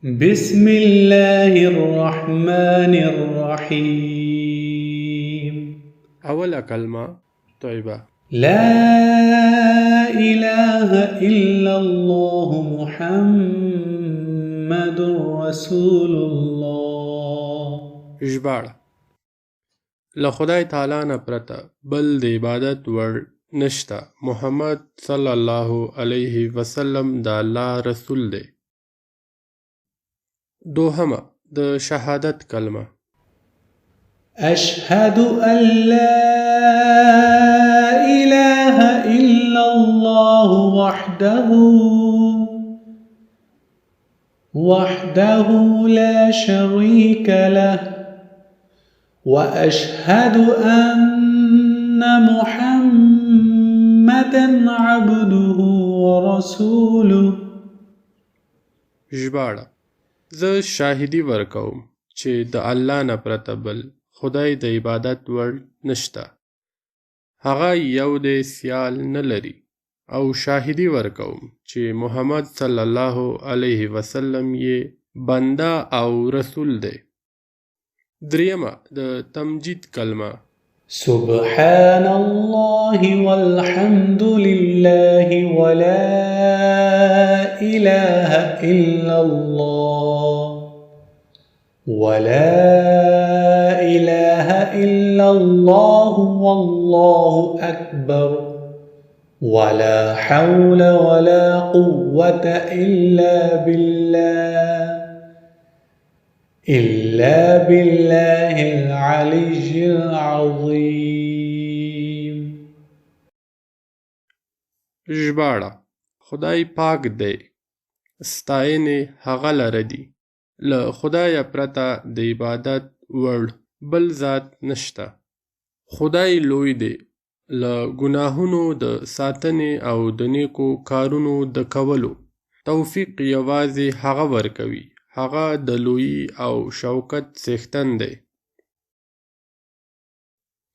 بسم الله الرحمن الرحيم. اوله کلمه طیبه. لا إله إلا الله محمد رسول الله. ژباړه: له خدای تعالی نه پرته بل د عبادت وړ نشته. محمد صلی الله علیه وسلم د الله رسول دی. دوهمه د شهادت کلمه. أشهد أن لا إله إلا الله وحده لا شريك له وأشهد أن محمدا عبده ورسوله. ژباړه: زه شاهدی ورکوم چې د الله نه پرته بل خدای د عبادت وړ نشته. هغه یو دی، سیال نه لري، او شاهدی ورکوم چې محمد صلی الله علیه وسلم یې بنده او رسول دی. دریمه د تمجید کلمه. سبحان الله والحمد لله ولا إله إلا الله والله أكبر ولا حول ولا قوة إلا بالله العلي العظيم. ژباړه: خدای پاک دی، ستاینې هغه لره دي. له خدایه پرته د عبادت وړ بل ذات نشته. خدای لوی دی، له ګناهونو د ساتنې او د نیکو کارونو د کولو توفیق یوازې هغه ورکوي. هغه د لویی او شوکت څښتن دی.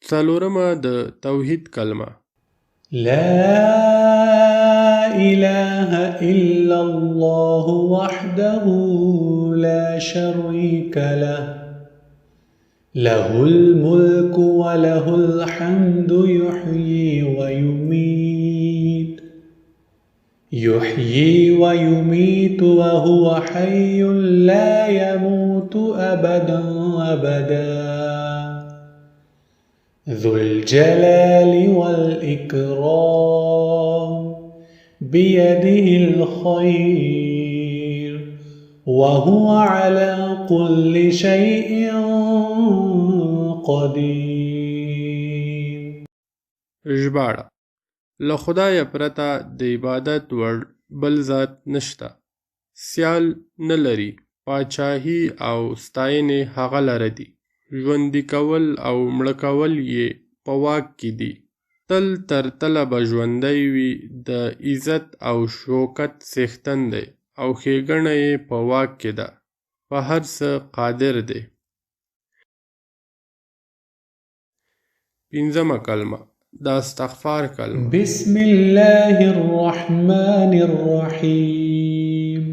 څلورمه د توحید کلمه. لا إله إلا الله وحده لا شريك له له الملك وله الحمد يحيي ويميت وهو حي لا يموت أبدا ذو الجلال والإكرام بيده الخير وهو على كل شيء قدير. ژباړه: له خدایه پرته د عبادت وړ بل ذات نشته. سیال نه لري. پاچاهي او ستاینې هغه لره دي. ژوندي کول او مړه کول یې په واک کې دي. تل تر تله به ژوندی وي. د عزت او شوکت څښتن دی او ښېګڼه یې په واک کې ده. په هر څه قادر دی. پنځمه کلمه د استغفار کلمه. بسم الله الرحمن الرحيم.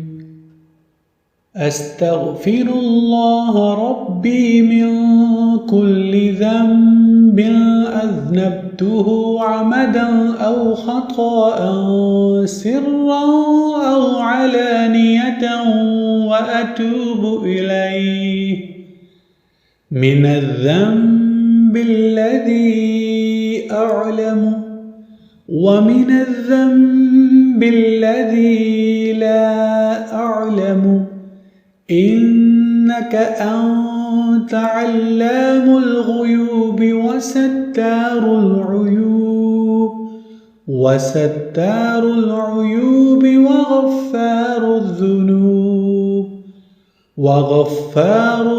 أستغفر الله ربي من كل ذنب أذنبته عمدا أو خطأ سرا أو علانية وأتوب إليه من الذنب الذي أعلم ومن الذنب الذي لا أعلم إنك أنت علام الغيوب وستار العيوب وغفار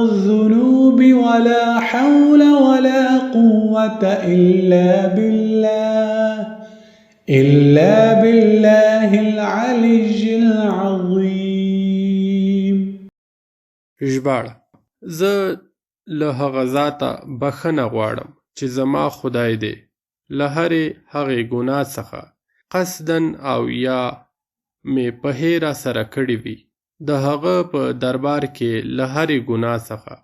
الذنوب ولا حول ولا قوة إلا بالله العلي العظيم. ژباړه: زه له هغه ذاته بخښنه غواړم چې زما خدای دی، له هرې هغې ګناه څخه قصدن او یا مې په هیره سره کړې وي. د هغه په دربار کې له هرې ګناه څخه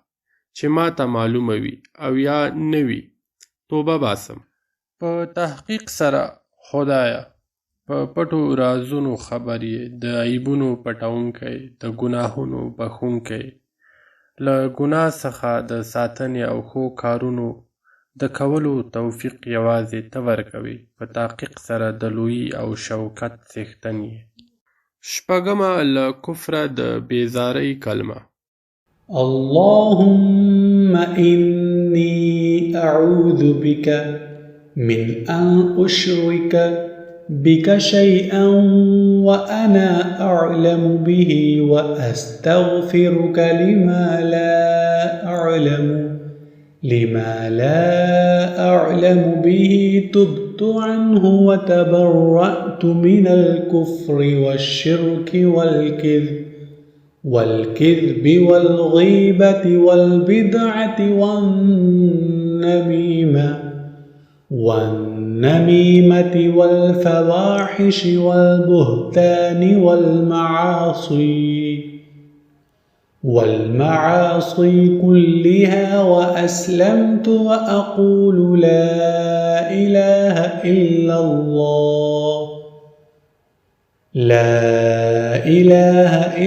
چې ما ته معلومه وي او یا نه وي توبه باسم. په تحقیق سره خدایه په پټو رازونو خبر یې، د عیبونو پټونکی، د ګناهونو بخښونکی، له ګناه څخه د ساتنې او ښو کارونو د کولو توفیق یوازې ته ورکوې. په تحقیق سره د لویي او شوکت څښتن یې. شپږمه له کفره د بیزارۍ کلمه. اللهم إني أعوذ بك من أن أشرك بك شيئا وأنا أعلم به وأستغفرك لما لا أعلم به تبت عنه وتبرأت من الكفر والشرك والكذب والغيبة والبدعة والنميمة والفواحش والبهتان والمعاصي كلها، وأسلمت وأقول لا إله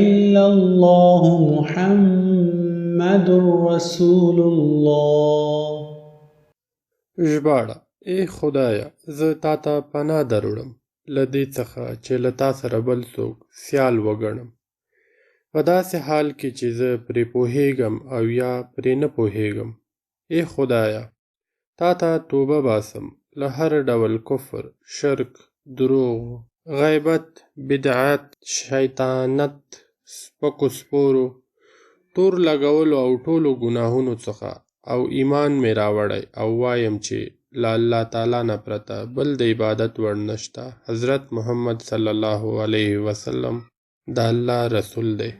إلا الله محمد رسول الله. ژباړه: ای خدایه، زه تا ته پناه دروړم له دې څخه چې له تا سره بل څوک سیال وګڼم، په داسې حال کې چې زه پرې پوهیږم او یا پرې نه پوهیږم. ای خدایه، تا ته توبه باسم له هر ډول کفر، شرک، دروغ، غیبت، بدعت، شیطانت، سپکو سپورو، تور لګولو او ټولو ګناهونو څخه، او ایمان مې راوړی او وایم چې له الله تعالی نه پرته بل د عبادت وړ نشته. حضرت محمد صلی الله علیه وسلم د الله رسول دی.